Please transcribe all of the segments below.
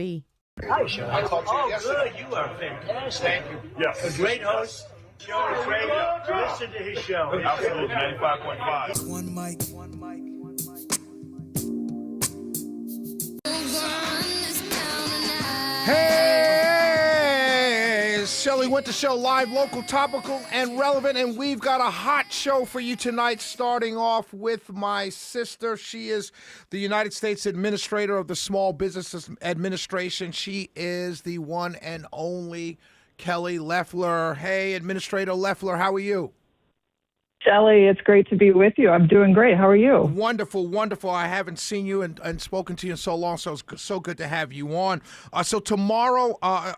Hi, Sean. I talked to you yesterday. Good. You are fantastic. Thank you. Yes. A great host. Sean is great. Listen to his show. Absolutely, 95.5. One mic. Hey, it's Shelley Winter Show, live, local, topical, and relevant, and we've got a hot show for you tonight, starting off with my sister. She is the United States Administrator of the Small Business Administration. She is the one and only Kelly Loeffler. Hey, Administrator Loeffler, how are you? Shelley, it's great to be with you. I'm doing great. How are you? Wonderful, wonderful. I haven't seen you and spoken to you in so long, so it's so good to have you on. So tomorrow, I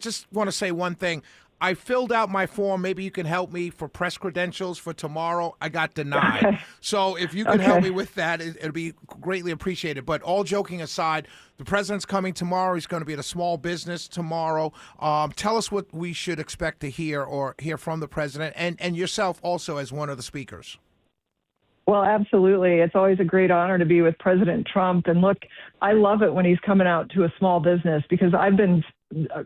just want to say one thing. I filled out my form. Maybe you can help me for press credentials for tomorrow. I got denied. So if you can help me with that, it'll be greatly appreciated. But all joking aside, the president's coming tomorrow. He's going to be at a small business tomorrow. Tell us what we should expect to hear from the president and yourself also as one of the speakers. Well, absolutely. It's always a great honor to be with President Trump. And look, I love it when he's coming out to a small business because I've been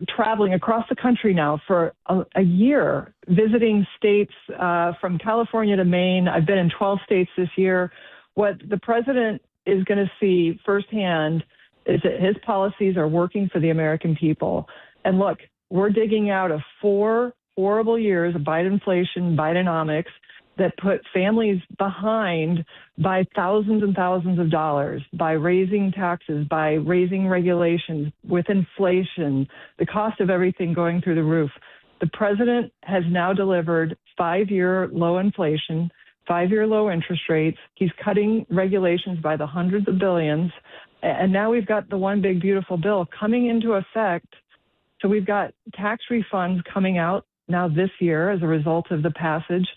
traveling across the country now for a year, visiting states from California to Maine. I've been in 12 states this year. What the president is going to see firsthand is that his policies are working for the American people. And look, we're digging out of 4 horrible years of Bideninflation, Bidenomics, that put families behind by thousands and thousands of dollars, by raising taxes, by raising regulations, with inflation, the cost of everything going through the roof. The president has now delivered 5-year low inflation, 5-year low interest rates. He's cutting regulations by the hundreds of billions. And now we've got the one big beautiful bill coming into effect. So we've got tax refunds coming out now this year as a result of the passage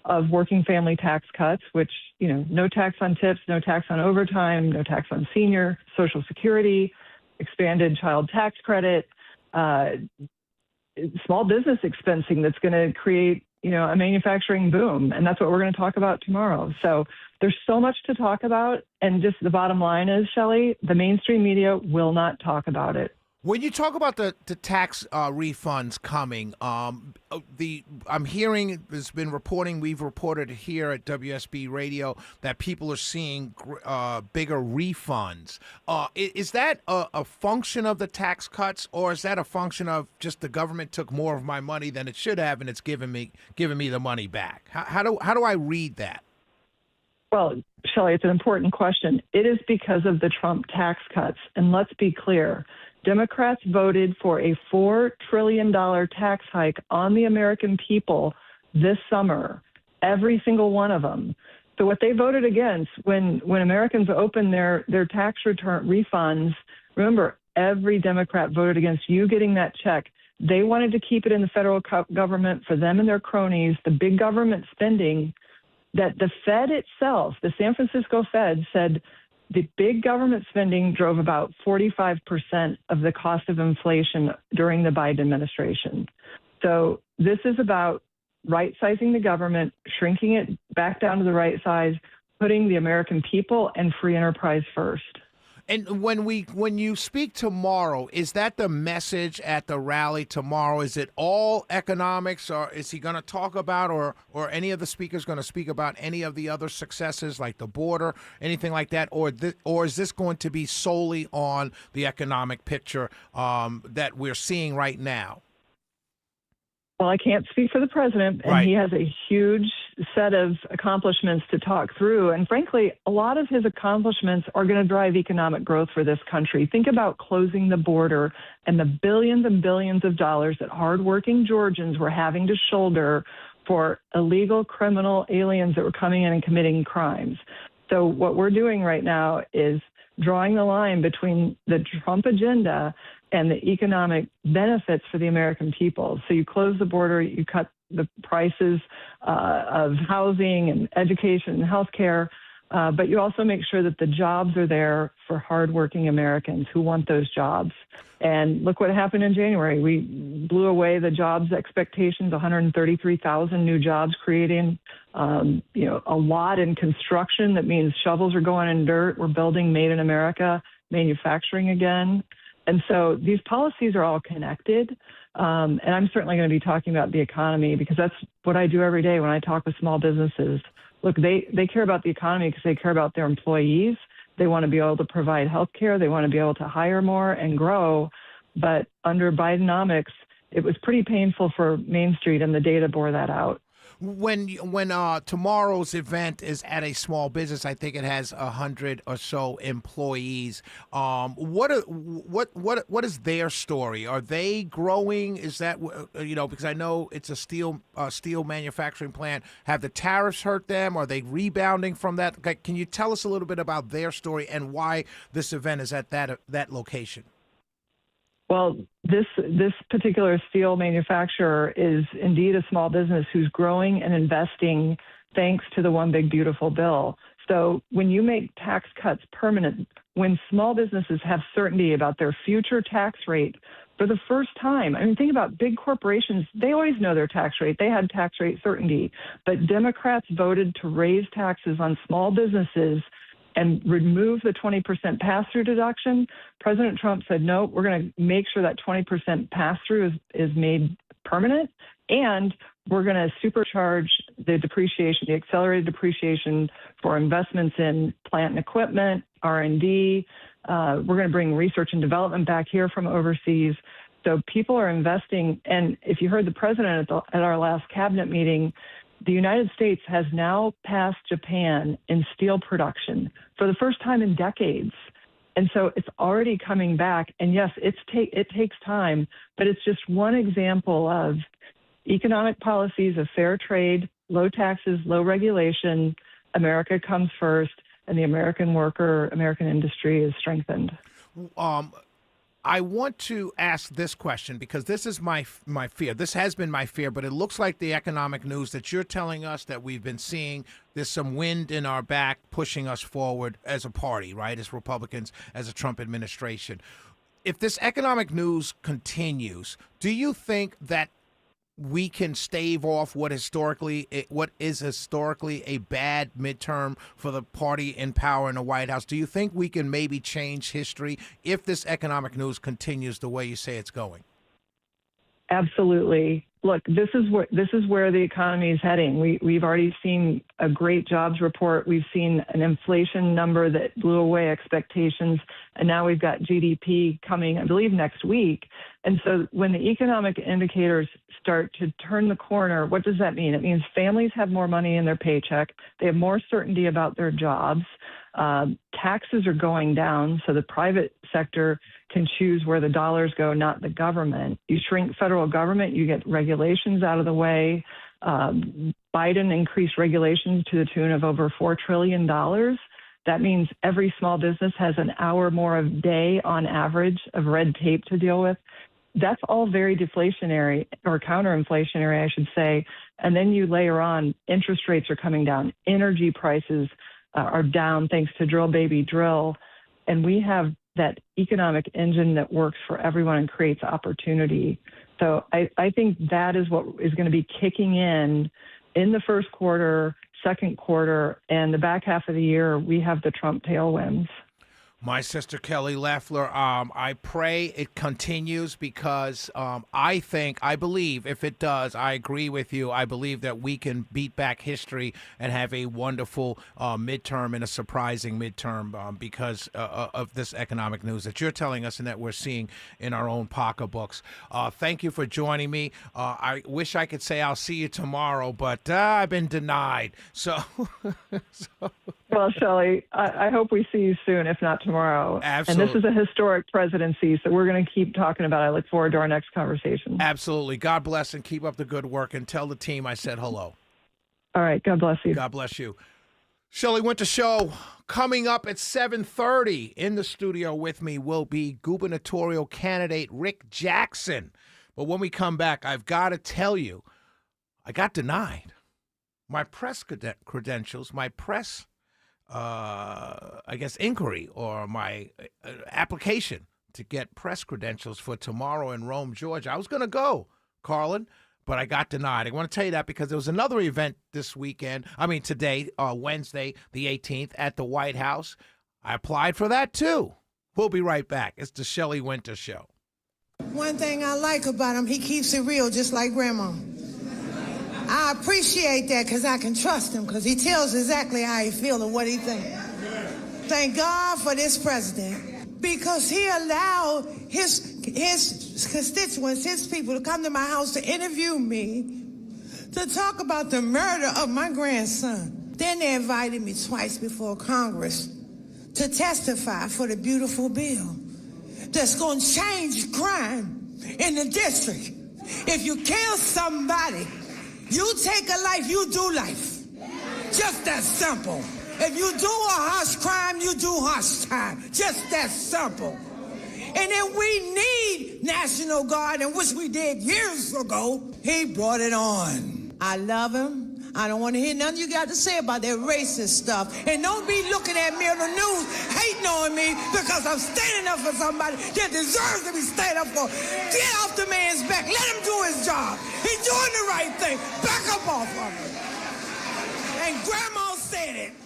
of working family tax cuts, which, no tax on tips, no tax on overtime, no tax on senior, Social Security, expanded child tax credit, small business expensing that's going to create, a manufacturing boom. And that's what we're going to talk about tomorrow. So there's so much to talk about. And just the bottom line is, Shelley, the mainstream media will not talk about it. When you talk about the tax refunds coming, I'm hearing there's been reporting, we've reported here at WSB Radio that people are seeing bigger refunds. Is that a function of the tax cuts, or is that a function of just the government took more of my money than it should have and it's giving me the money back? How do I read that? Well, Shelley, it's an important question. It is because of the Trump tax cuts. And let's be clear. Democrats voted for a $4 trillion tax hike on the American people this summer, every single one of them. So what they voted against when Americans open their tax return refunds, remember, every Democrat voted against you getting that check. They wanted to keep it in the federal government for them and their cronies, the big government spending that the Fed itself, the San Francisco Fed, said the big government spending drove about 45% of the cost of inflation during the Biden administration. So this is about right-sizing the government, shrinking it back down to the right size, putting the American people and free enterprise first. And when you speak tomorrow, is that the message at the rally tomorrow? Is it all economics, or is he going to talk about, or any of the speakers going to speak about any of the other successes like the border, anything like that, or is this going to be solely on the economic picture that we're seeing right now? Well, I can't speak for the president, and Right. He has a huge set of accomplishments to talk through. And frankly, a lot of his accomplishments are going to drive economic growth for this country. Think about closing the border and the billions and billions of dollars that hardworking Georgians were having to shoulder for illegal criminal aliens that were coming in and committing crimes. So what we're doing right now is drawing the line between the Trump agenda and the economic benefits for the American people. So you close the border, you cut the prices of housing and education and healthcare, but you also make sure that the jobs are there for hardworking Americans who want those jobs. And look what happened in January. We blew away the jobs expectations, 133,000 new jobs creating, a lot in construction. That means shovels are going in dirt. We're building Made in America. manufacturing again. And so these policies are all connected. And I'm certainly going to be talking about the economy because that's what I do every day when I talk with small businesses. Look, they care about the economy because they care about their employees. They want to be able to provide health care. They want to be able to hire more and grow. But under Bidenomics, it was pretty painful for Main Street, and the data bore that out. When tomorrow's event is at a small business, I think it has 100 or so employees. What is their story? Are they growing? Is that because I know it's a steel manufacturing plant. Have the tariffs hurt them? Are they rebounding from that? Can you tell us a little bit about their story and why this event is at that location? Well, this particular steel manufacturer is indeed a small business who's growing and investing thanks to the One Big Beautiful Bill. So when you make tax cuts permanent, when small businesses have certainty about their future tax rate for the first time, I mean, think about big corporations. They always know their tax rate. They had tax rate certainty. But Democrats voted to raise taxes on small businesses and remove the 20% pass-through deduction. President Trump said, no, we're going to make sure that 20% pass-through is made permanent, and we're going to supercharge the depreciation, the accelerated depreciation for investments in plant and equipment, R&D. We're going to bring research and development back here from overseas. So people are investing, and if you heard the president at our last cabinet meeting, the United States has now passed Japan in steel production for the first time in decades. And so it's already coming back. And yes, it takes time, but it's just one example of economic policies of fair trade, low taxes, low regulation. America comes first, and the American worker, American industry is strengthened. I want to ask this question because this is my fear. This has been my fear, but it looks like the economic news that you're telling us that we've been seeing, there's some wind in our back pushing us forward as a party, right, as Republicans, as a Trump administration. If this economic news continues, do you think that we can stave off what is historically a bad midterm for the party in power in the White House? Do you think we can maybe change history if this economic news continues the way you say it's going? Absolutely. Look, this is where the economy is heading. We've already seen a great jobs report. We've seen an inflation number that blew away expectations, and now we've got GDP coming, I believe, next week. And so when the economic indicators start to turn the corner, what does that mean? It means families have more money in their paycheck. They have more certainty about their jobs. Taxes are going down, so the private sector can choose where the dollars go, not the government. You shrink federal government, you get regulations out of the way. Biden increased regulations to the tune of over $4 trillion. That means every small business has an hour more a day on average of red tape to deal with. That's all very deflationary or counterinflationary, I should say. And then you layer on interest rates are coming down, energy prices are down thanks to drill, baby, drill. And we have that economic engine that works for everyone and creates opportunity. So I think that is what is going to be kicking in the first quarter, second quarter, and the back half of the year. We have the Trump tailwinds. My sister Kelly Loeffler, I pray it continues because I believe if it does, I agree with you. I believe that we can beat back history and have a wonderful midterm and a surprising midterm because of this economic news that you're telling us and that we're seeing in our own pocketbooks. Thank you for joining me. I wish I could say I'll see you tomorrow, but I've been denied. So. Well, Shelley, I hope we see you soon, if not tomorrow. Absolutely. And this is a historic presidency, so we're going to keep talking about it. I look forward to our next conversation. Absolutely. God bless and keep up the good work, and tell the team I said hello. All right. God bless you. God bless you. Shelley Winter Show coming up at 7:30. In the studio with me will be gubernatorial candidate Rick Jackson. But when we come back, I've got to tell you, I got denied. My press credentials, my press inquiry or my application to get press credentials for tomorrow in Rome, Georgia. I was going to go, Carlin, but I got denied. I want to tell you that because there was another event today, Wednesday, the 18th, at the White House. I applied for that too. We'll be right back. It's the Shelley Winter Show. One thing I like about him, he keeps it real, just like Grandma. I appreciate that because I can trust him because he tells exactly how he feels and what he thinks. Thank God for this president because he allowed his constituents, his people, to come to my house to interview me to talk about the murder of my grandson. Then they invited me twice before Congress to testify for the beautiful bill that's going to change crime in the district. If you kill somebody, you take a life, you do life. Just that simple. If you do a harsh crime, you do harsh time. Just that simple. And then we need National Guard, and which we did years ago. He brought it on. I love him. I don't want to hear nothing you got to say about that racist stuff. And don't be looking at me on the news hating on me because I'm standing up for somebody that deserves to be standing up for. Get off the man's back. Let him do his job. He's doing the right thing. Back up off of him. And Grandma said it.